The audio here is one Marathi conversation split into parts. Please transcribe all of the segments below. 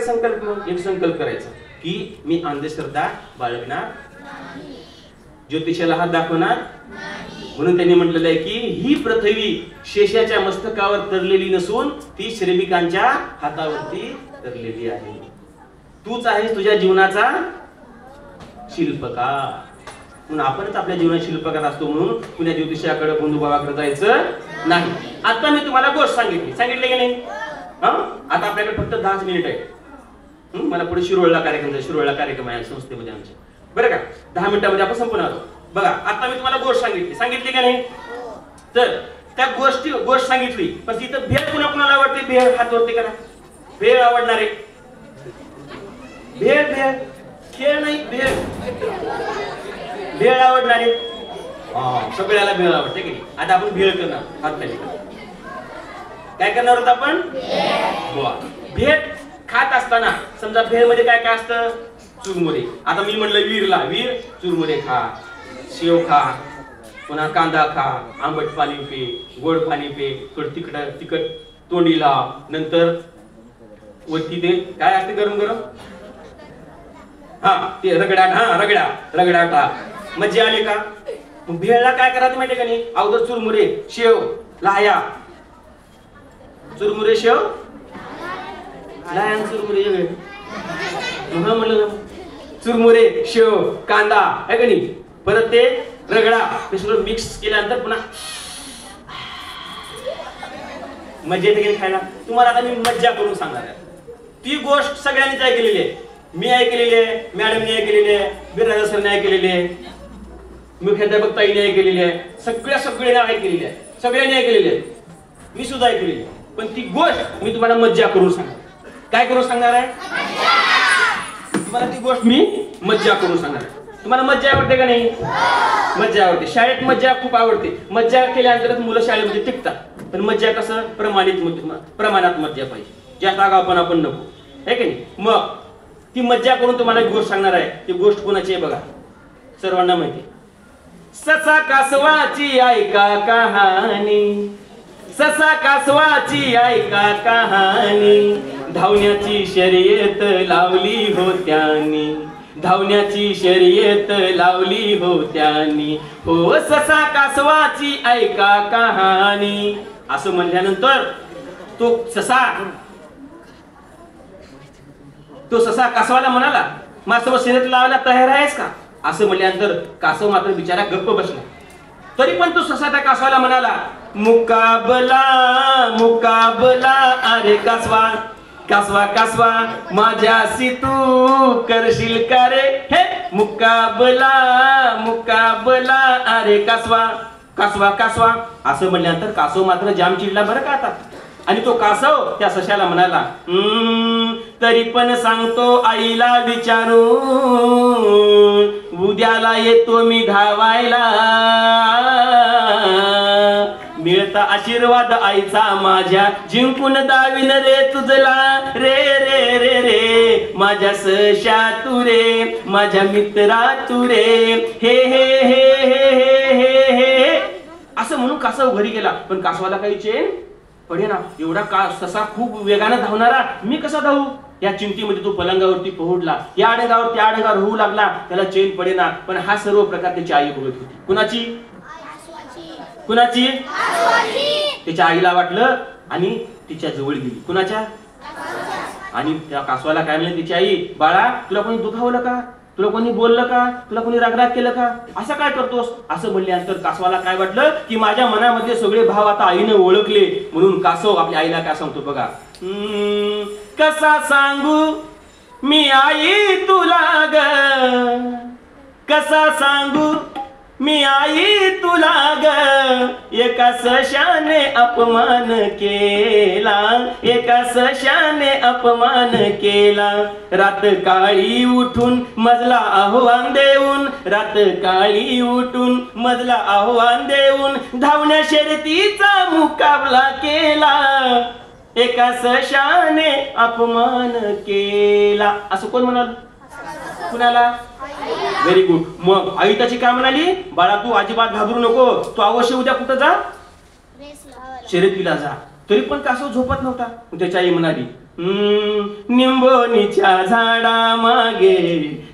संकल्प, एक संकल्प करायचा की मी अंधश्रद्धा बाळगणार, ज्योतिषाला हात दाखवणार. म्हणून त्यांनी म्हटलेलं आहे की ही पृथ्वी शेषाच्या मस्तकावर तरलेली नसून ती श्रमिकांच्या हातावरती तरलेली आहे. तूच आहेस तुझ्या जीवनाचा शिल्पकार. म्हणून आपणच आपल्या जीवनात शिल्पकार असतो. म्हणून कुण्या ज्योतिषाकडे बंधुभावाकडे जायचं नाही. आता मी तुम्हाला गोष्ट सांगितली की नाही? आता आपल्याकडे फक्त 10 मिनिट आहे. मला पुढे शिरोळला कार्यक्रम आहे संस्थेमध्ये आमच्या, बरं का? 10 मिनिटामध्ये आपण संपणार आहोत. बघा, आता मी तुम्हाला गोष्ट सांगितली का नाही? तर त्या गोष्ट सांगितली, पण तिथं भेळ कुणाला आवडते? भेळ हात वरती करा. भेळ आवडणारे? भेळ खेळ नाही, भेळ आवडणारे? सगळ्याला भेळ आवडते की नाही? आता आपण भेळ करणार. हात खाली काय करणार होत आपण? भेळ खात असताना समजा भेळ मध्ये काय काय असतं? चुरमुरे. आता मी म्हणलं वीर चुरमुरे खा, शेव खा, पुन्हा कांदा खा, आंबट पाणी पे, गोड पाणी पे, थोडं तिखट तोंडी लाव. नंतर वरती ते काय असते गरम ते रगडा. मज्जा आली का? मग भेळला काय करायचं माहितीये का नाही? अगोदर चुरमुरे, शेव, लाह्या. चुरमुरे, शेव, लाह्या, चुरमुरे म्हणलं. चुरमुरे, शेव, कांदा आहे का नाही? परत ते रगडा, ते सगळं मिक्स केल्यानंतर पुन्हा मज्जा येते खायला. तुम्हाला आता मी मज्जा करून सांगणार आहे. ती गोष्ट सगळ्यांनीच ऐकलेली आहे. मी ऐकलेली आहे, मॅडमने ऐकलेली आहे, बिराजा सरने ऐकलेली आहे, मुख्याध्यापक ताईने ऐकलेली आहे, सगळ्यांनी ऐकलेली आहे, सगळ्यांनी ऐकलेली आहे, मी सुद्धा ऐकलेली आहे. पण ती गोष्ट मी तुम्हाला मज्जा करून सांगणार. काय करून सांगणार आहे? तुम्हाला ती गोष्ट मी मज्जा करून सांगणार आहे. तुम्हाला मज्जा आवडते का नाही? मज्जा आवडते. शाळेत मज्जा खूप आवडते. मज्जा केल्यानंतर मुलं शाळेमध्ये टिकतात. पण मज्जा कसं? प्रमाणात मज्जा पाहिजे. जास्त आगाऊपणा आपण नको, आहे की नाही? मग ती मज्जा करून तुम्हाला एक गोष्ट सांगणार आहे. ती गोष्ट कोणाची आहे बघा, सर्वांना माहिती. ससा कासवाची ऐका कहाणी, ससा कासवाची ऐका कहाणी, धावण्याची शर्यत लावली होत्यानी, धावण्याची शर्यत लावली होत्यानी, हो ससा कासवाची ऐका कहाणी. असं म्हणल्यानंतर तो ससा कासवाला म्हणाला, माझ्यासोबत शर्यत लावायला तयार आहेस का? असं म्हणल्यानंतर कासव मात्र बिचारा गप्प बसला. तरी पण तो ससा त्या कासवाला म्हणाला, मुकाबला मुकाबला, अरे कासवा कासवा कासवा, माझ्याशी तू करशील का रे? हे मुकाबला मुकाबला, अरे कासवा कासवा कासवा. असं म्हणल्यानंतर कासव मात्र जाम चिडला बरं का आता. आणि तो कासव त्या सशाला म्हणाला, तरी पण सांगतो आईला विचारून, उद्याला येतो मी धावायला, मिळता आशीर्वाद आईचा माझ्या, जिंकून दाविन रे तुझला, रे रे रे रे माझ्या सशा तू रे, माझ्या मित्रा तू रे, हे हे हे हे हे हे. असं म्हणून कासव घरी गेला. पण कासवाला काही चेन पडेना. एवढा ससा खूप वेगाने धावणारा, मी कसा धावू? या चिंतेमध्ये तो पलंगावरती पोहोचला. या आडगावर त्या आडगावर होऊ लागला. त्याला चेन पडेना. पण हा सर्व प्रकार त्याची आई बघत होती. कुणाची? कुणाची? त्याच्या आईला वाटलं आणि तिच्या जवळ गेली. कुणाच्या? आणि त्या कासवाला काय म्हणले तिची आई, बाळा तुला कोणी दुखावलं का? तुला कोणी बोललं का? तुला कोणी रागराग केलं का? असं काय करतोस? असं म्हणल्यानंतर कासवाला काय वाटलं की माझ्या मनामध्ये सगळे भाव आता आईने ओळखले. म्हणून कासव आपल्या आईला काय सांगतो बघा, कसा सांगू मी आई तुला ग, कसा सांगू मी आई तुला ग, एका सशाने अपमान केला, एका सशाने अपमान केला, रात काळी उठून मजला आव्हान देऊन, रात काळी उठून मजला आव्हान देऊन, धावण्या शर्यतीचा मुकाबला केला, एका सशाने अपमान केला. असं कोण म्हणाल? कुणाला? Very good. मग आई त्याची काय म्हणाली, बाळा तू अजिबात घाबरू नको, तू अवश्य उद्या कुठं जा, शर्यतीला जा. तरी पण कासव झोपत नव्हता. त्याची आई म्हणाली, निंबोनीच्या झाडा मागे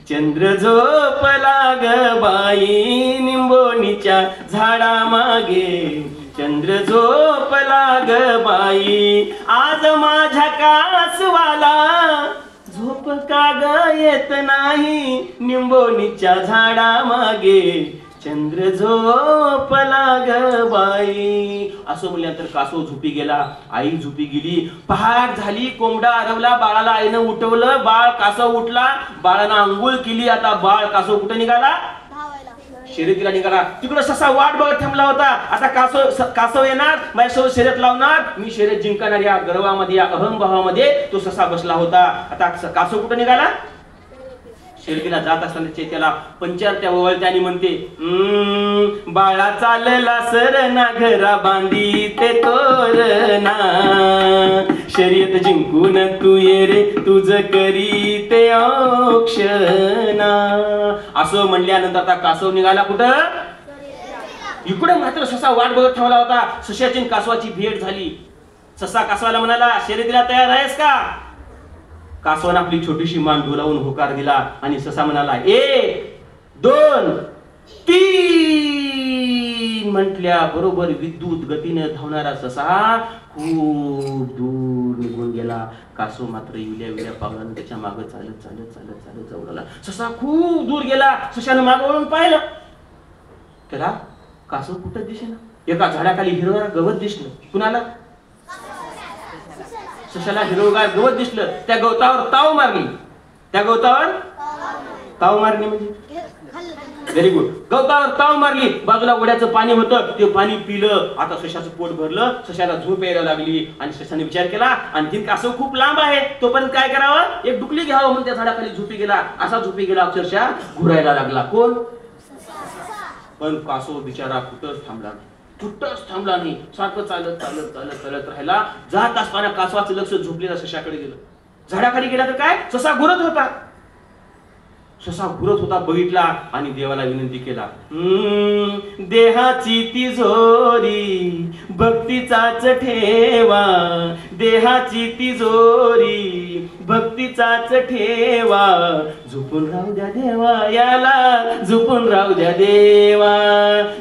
चंद्र झोपला ग बाई, निंबोनीच्या झाडा मागे चंद्र झोपला ग बाई, आज माझ्या कासवाला झोप का ग येत नाही, निंबोनीच्या झाडा मागे चंद्र झोपला ग बाई. असं म्हणल्यानंतर कासव झोपी गेला, आई झोपी गेली. पहाट झाली, कोंबडा आरवला, बाळाला आईनं उठवलं, बाळ कासव उठला, बाळानं आंघोळ केली. आता बाळ कासव कुठे निघाला? शर्यतीला निघाला. तिकडं ससा वाट बघत थांबला होता. आता कासव येणार, माझ्यासोबत शर्यत लावणार, मी शर्यत जिंकणार. या गर्वामध्ये, या अहंभावामध्ये तो ससा बसला होता. आता कासव कुठे निघाला? शर्यतीला जात असताना चैत्याला पंचारत्या ओवळते आणि म्हणते, बाळा चालला सरना घरा बांधी ते तोरणा, शर्यत जिंकून तू ये रे तुझ करी ते औक्षणा. असं म्हणल्यानंतर आता कासव निघाला कुठं? इकडे मात्र ससा वाट बघत ठेवला होता. सशाची कासवाची भेट झाली. ससा कासवाला म्हणाला, शर्यतीला तयार आहेस का? कासवाने आपली छोटीशी मान डोलावून होकार दिला आणि ससा म्हणाला, 1 2 3 म्हटल्या बरोबर विद्युत गतीने धावणारा ससा खूप दूर निघून गेला. कासव मात्र विल्या पावलाने त्याच्या मागे चालत चालत चालत चालत जाऊ लागला. ससा खूप दूर गेला. सशानं मागे वळून पाहिलं, त्याला कासव कुठं दिसेना. एका झाडाखाली हिरवं गवत दिसलं. कुणाला? सशाला हिरवगार गवत दिसलं. त्या गवतावर ताव मारली. त्या गवतावर ताव मारली म्हणजे व्हेरी गुड. गवतावर ताव मारली. बाजूला ओढ्याचं पाणी होतं, ते पाणी पिलं. आता सशाचं पोट भरलं. सशाला झोप यायला लागली आणि सशाने विचार केला, आणखीन कासव खूप लांब आहे, तोपर्यंत काय करावं? एक डुकली घ्यावं म्हणून त्या झाडाखाली झोपी गेला. असा झोपी गेला, अक्षरशः घुरायला लागला. कोण? पण कासव बिचारा कुठंच थांबला नाही, कुठंच थांबला नाही. सारखं चालत चालत चालत चालत राहिला. जात असताना कासवाचं लक्ष झोपलेल्या सशाकडे गेलं. झाडाखाली गेला तर काय, ससा घुरत होता. ससा घुरत होता, बघितला आणि देवाला विनंती केला, देहाची तिजोरी भक्तीचाच ठेवा, देहाची तिजोरी भक्तीचाच ठेवा, झोपून राहू द्या देवा याला, झोपून राहू द्या देवा,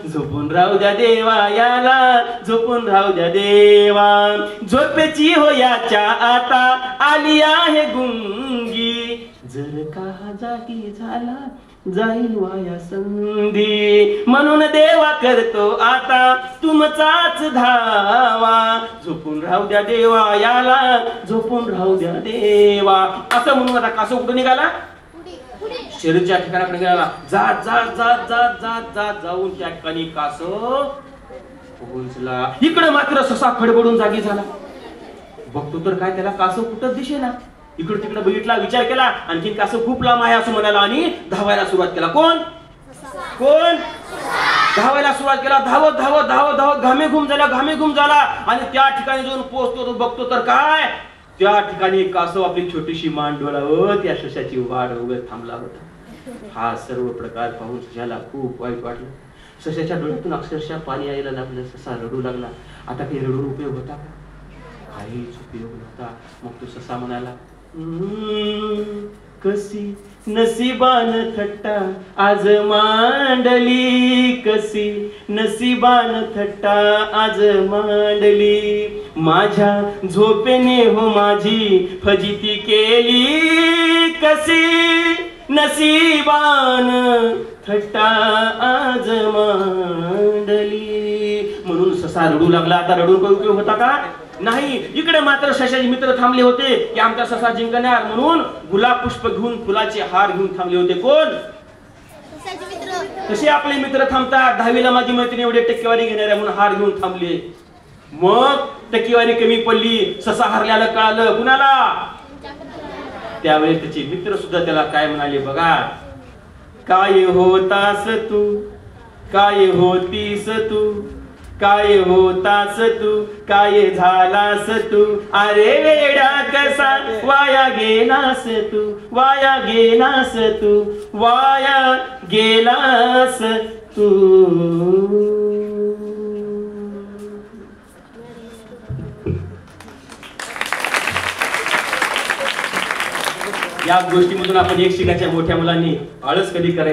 झोपून राहू द्या देवा याला, झोपून राहू द्या देवा. झोपेची हो याच्या आता आली आहे गुंगी, जर का जागी झाला जाईल वाया संधी, म्हणून देवा करतो आता तुमचाच धावा, झोपून राहू द्या देवा याला, झोपून राहू द्या देवा. असं म्हणून आता कासव कुठे निघाला? शरीरच्या ठिकाणाकडे निघाला. जात जात जात जात जात जात जाऊन त्या ठिकाणी कासव पोहोचला. इकडे मात्र ससा खडबडून जागी झाला. बघतो तर काय, त्याला कासव कुठं दिसेना. इकडे तिकडे बघितला, विचार केला, आणखी कासव खूप लांब आहे असं म्हणाला आणि धावायला सुरुवात केला. कोण? कोण? धावायला सुरुवात केला. धावत धावत धावत धावत घामे घुम झाला, घामे घुम झाला आणि त्या ठिकाणी जाऊन पोहोचतो तो बघतो तर काय, त्या ठिकाणी कासव आपली छोटीशी मान डोळावत त्या सशाची वाट बघत थांबला होता. हा सर्व प्रकार पाहून सशाला खूप वाईट वाटलं. सशाच्या डोळ्यातून अक्षरशः पाणी यायला लागलं. ससा रडू लागला. आता काही रडून उपयोग होता का? काहीच उपयोग नव्हता. मग तो ससा म्हणाला, कशी नसीबान थट्टा आज मांडली, कशी नसीबान थट्टा आज मांडली, माझ्या झोपेने हो माझी फजिती केली, कशी नसीबान थट्टा आज मांडली. म्हणून ससा रडू लागला. आता रडून काही उपयोग होता का? नाही. इकडे मात्र सशाचे मित्र थांबले होते की आमचा ससा जिंकणार म्हणून गुलाब पुष्प घेऊन, फुलाचे हार घेऊन थांबले होते. कोण? कसे आपले मित्र थांबतात. 10वीला माझी मैत्रीण एवढे टक्केवारी घेणार आहे म्हणून हार घेऊन थांबले. मग टक्केवारी कमी पडली, ससा हरल्याला कळालं. कुणाला? त्यावेळी त्याचे मित्र सुद्धा त्याला काय म्हणाले बघा, काय होतास तू, काय होतीस तू, काय होतास तू, काय झालास तू, अरे वेडा कसा वाया गेलास तू, वाया गेलास तू, वाया गेलास तू. या गोष्टीमधून आपण एक शिकायच्या मोठ्या मुलांनी आळस कधी करायचं